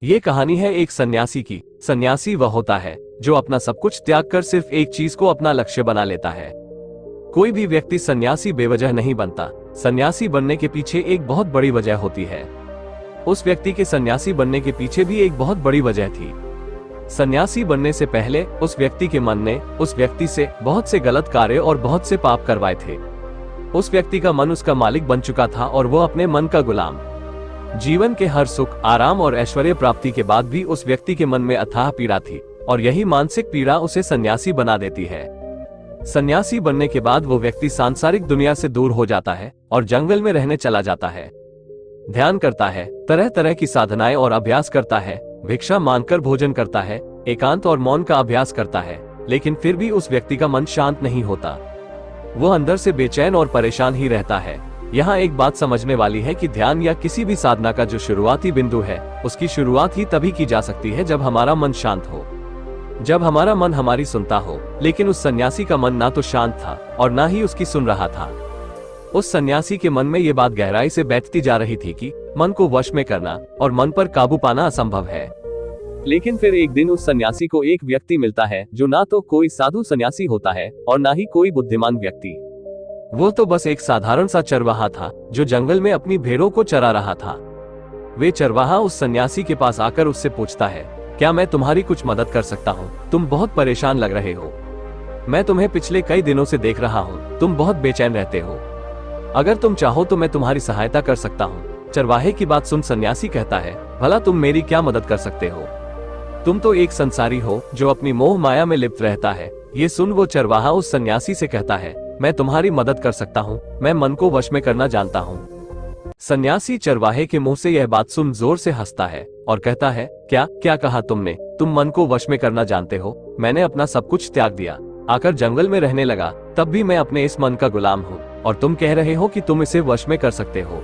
ये कहानी है एक सन्यासी की। सन्यासी वह होता है जो अपना सब कुछ त्याग कर सिर्फ एक चीज को अपना लक्ष्य बना लेता है। कोई भी व्यक्ति सन्यासी बेवजह नहीं बनता। सन्यासी बनने के पीछे एक बहुत बड़ी वजह होती है। उस व्यक्ति के सन्यासी बनने के पीछे भी एक बहुत बड़ी वजह थी। सन्यासी बनने से पहले उस व्यक्ति के मन ने उस व्यक्ति से बहुत से गलत कार्य और बहुत से पाप करवाए थे। उस व्यक्ति का मन उसका मालिक बन चुका था और वो अपने मन का गुलाम। जीवन के हर सुख, आराम और ऐश्वर्य प्राप्ति के बाद भी उस व्यक्ति के मन में अथाह पीड़ा थी और यही मानसिक पीड़ा उसे सन्यासी बना देती है। सन्यासी बनने के बाद वो व्यक्ति सांसारिक दुनिया से दूर हो जाता है और जंगल में रहने चला जाता है। ध्यान करता है, तरह तरह की साधनाएं और अभ्यास करता है, भिक्षा मांगकर भोजन करता है, एकांत और मौन का अभ्यास करता है, लेकिन फिर भी उस व्यक्ति का मन शांत नहीं होता। वो अंदर से बेचैन और परेशान ही रहता है। यहाँ एक बात समझने वाली है कि ध्यान या किसी भी साधना का जो शुरुआती बिंदु है, उसकी शुरुआत ही तभी की जा सकती है जब हमारा मन शांत हो, जब हमारा मन हमारी सुनता हो। लेकिन उस सन्यासी का मन ना तो शांत था और ना ही उसकी सुन रहा था। उस सन्यासी के मन में ये बात गहराई से बैठती जा रही थी कि मन को वश में करना और मन पर काबू पाना असंभव है। लेकिन फिर एक दिन उस सन्यासी को एक व्यक्ति मिलता है जो ना तो कोई साधु सन्यासी होता है और ना ही कोई बुद्धिमान व्यक्ति। वो तो बस एक साधारण सा चरवाहा था जो जंगल में अपनी भेड़ों को चरा रहा था। वे चरवाहा उस सन्यासी के पास आकर उससे पूछता है, क्या मैं तुम्हारी कुछ मदद कर सकता हूँ? तुम बहुत परेशान लग रहे हो। मैं तुम्हें पिछले कई दिनों से देख रहा हूँ, तुम बहुत बेचैन रहते हो। अगर तुम चाहो तो मैं तुम्हारी सहायता कर सकता हूँ। चरवाहे की बात सुन सन्यासी कहता है, भला तुम मेरी क्या मदद कर सकते हो? तुम तो एक संसारी हो जो अपनी मोह माया में लिप्त रहता है। ये सुन वो चरवाहा उस सन्यासी से कहता है, मैं तुम्हारी मदद कर सकता हूँ, मैं मन को वश में करना जानता हूँ। सन्यासी चरवाहे के मुंह से यह बात सुन जोर से हंसता है और कहता है, क्या क्या कहा तुमने? तुम मन को वश में करना जानते हो? मैंने अपना सब कुछ त्याग दिया, आकर जंगल में रहने लगा, तब भी मैं अपने इस मन का गुलाम हूँ और तुम कह रहे हो कि तुम इसे वश में कर सकते हो।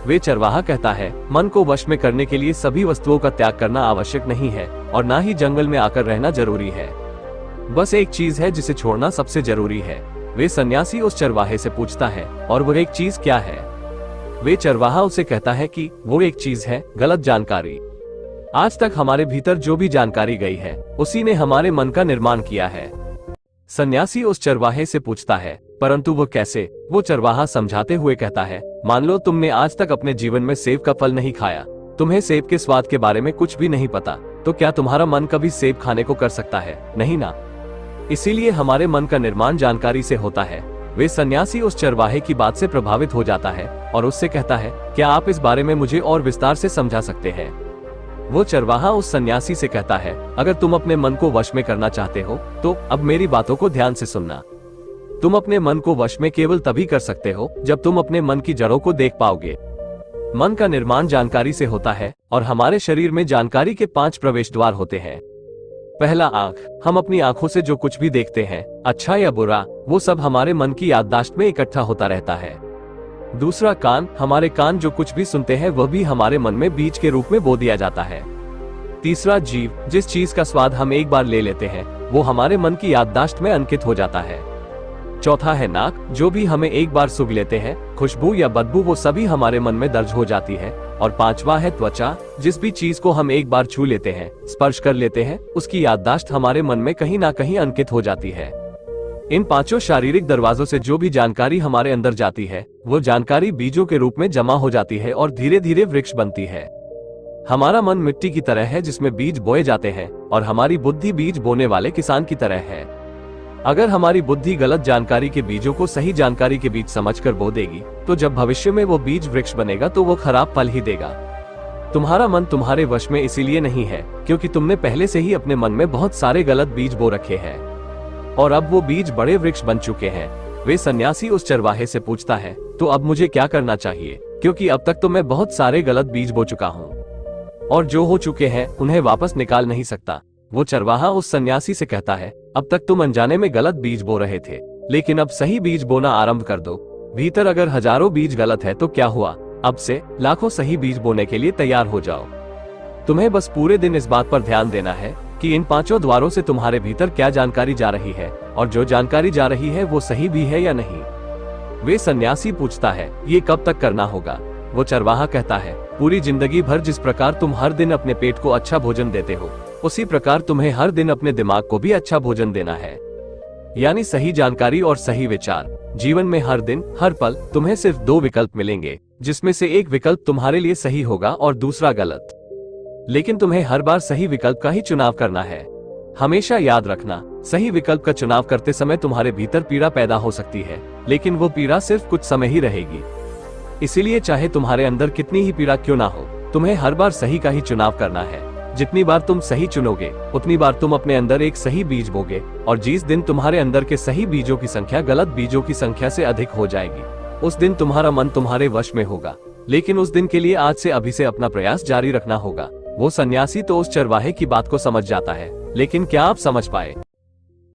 वे चरवाहा कहता है, मन को वश में करने के लिए सभी वस्तुओं का त्याग करना आवश्यक नहीं है और ना ही जंगल में आकर रहना जरूरी है। बस एक चीज है जिसे छोड़ना सबसे जरूरी है। वे सन्यासी उस चरवाहे से पूछता है, और वह एक चीज क्या है? वे चरवाहा उसे कहता है कि वो एक चीज है गलत जानकारी। आज तक हमारे भीतर जो भी जानकारी गई है उसी ने हमारे मन का निर्माण किया है। सन्यासी उस चरवाहे से पूछता है, परंतु वो कैसे? वो चरवाहा समझाते हुए कहता है, मान लो तुमने आज तक अपने जीवन में सेब का फल नहीं खाया, तुम्हें सेब के स्वाद के बारे में कुछ भी नहीं पता, तो क्या तुम्हारा मन कभी सेब खाने को कर सकता है? नहीं ना। इसीलिए हमारे मन का निर्माण जानकारी से होता है। वे सन्यासी उस चरवाहे की बात से प्रभावित हो जाता है और उससे कहता है, क्या आप इस बारे में मुझे और विस्तार से समझा सकते हैं? वो चरवाहा उस सन्यासी से कहता है, अगर तुम अपने मन को वश में करना चाहते हो तो अब मेरी बातों को ध्यान से सुनना। तुम अपने मन को वश में केवल तभी कर सकते हो जब तुम अपने मन की जड़ों को देख पाओगे। मन का निर्माण जानकारी से होता है और हमारे शरीर में जानकारी के 5 प्रवेश द्वार होते हैं। पहला, आंख। हम अपनी आंखों से जो कुछ भी देखते हैं, अच्छा या बुरा, वो सब हमारे मन की याददाश्त में इकट्ठा होता रहता है। दूसरा, कान। हमारे कान जो कुछ भी सुनते हैं वह भी हमारे मन में बीज के रूप में बो दिया जाता है। तीसरा, जीभ। जिस चीज का स्वाद हम एक बार ले लेते हैं वो हमारे मन की याददाश्त में अंकित हो जाता है। चौथा है नाक। जो भी हमें एक बार सूंघ लेते हैं, खुशबू या बदबू, वो सभी हमारे मन में दर्ज हो जाती है। और पांचवा है त्वचा। जिस भी चीज को हम एक बार छू लेते हैं, स्पर्श कर लेते हैं, उसकी याददाश्त हमारे मन में कहीं ना कहीं अंकित हो जाती है। इन 5 शारीरिक दरवाजों से जो भी जानकारी हमारे अंदर जाती है वो जानकारी बीजों के रूप में जमा हो जाती है और धीरे धीरे वृक्ष बनती है। हमारा मन मिट्टी की तरह है जिसमें बीज बोए जाते हैं और हमारी बुद्धि बीज बोने वाले किसान की तरह है। अगर हमारी बुद्धि गलत जानकारी के बीजों को सही जानकारी के बीज समझकर बो देगी तो जब भविष्य में वो बीज वृक्ष बनेगा तो वो खराब फल ही देगा। तुम्हारा मन तुम्हारे वश में इसीलिए नहीं है क्योंकि तुमने पहले से ही अपने मन में बहुत सारे गलत बीज बो रखे हैं और अब वो बीज बड़े वृक्ष बन चुके हैं। वे सन्यासी उस चरवाहे से पूछता है, तो अब मुझे क्या करना चाहिए? क्योंकि अब तक तो मैं बहुत सारे गलत बीज बो चुका हूँ और जो हो चुके हैं उन्हें वापस निकाल नहीं सकता। वो चरवाहा उस सन्यासी से कहता है, अब तक तुम अनजाने में गलत बीज बो रहे थे, लेकिन अब सही बीज बोना आरंभ कर दो। भीतर अगर हजारों बीज गलत है तो क्या हुआ, अब से लाखों सही बीज बोने के लिए तैयार हो जाओ। तुम्हें बस पूरे दिन इस बात पर ध्यान देना है कि इन 5 द्वारों से तुम्हारे भीतर क्या जानकारी जा रही है और जो जानकारी जा रही है वो सही भी है या नहीं। वे सन्यासी पूछता है, ये कब तक करना होगा? वो चरवाहा कहता है, पूरी जिंदगी भर जिस प्रकार तुम हर दिन अपने पेट को अच्छा भोजन देते हो, उसी प्रकार तुम्हें हर दिन अपने दिमाग को भी अच्छा भोजन देना है। यानी सही जानकारी और सही विचार। जीवन में हर दिन हर पल तुम्हें सिर्फ 2 विकल्प मिलेंगे, जिसमें से एक विकल्प तुम्हारे लिए सही होगा और दूसरा गलत। लेकिन तुम्हें हर बार सही विकल्प का ही चुनाव करना है। हमेशा याद रखना, सही विकल्प का चुनाव करते समय तुम्हारे भीतर पीड़ा पैदा हो सकती है, लेकिन वो पीड़ा सिर्फ कुछ समय ही रहेगी। इसीलिए चाहे तुम्हारे अंदर कितनी ही पीड़ा क्यों ना हो, तुम्हें हर बार सही का ही चुनाव करना है। जितनी बार तुम सही चुनोगे, उतनी बार तुम अपने अंदर एक सही बीज बोगे, और जिस दिन तुम्हारे अंदर के सही बीजों की संख्या गलत बीजों की संख्या से अधिक हो जाएगी, उस दिन तुम्हारा मन तुम्हारे वश में होगा। लेकिन उस दिन के लिए आज से अभी से अपना प्रयास जारी रखना होगा। वो सन्यासी तो उस चरवाहे की बात को समझ जाता है, लेकिन क्या आप समझ पाए?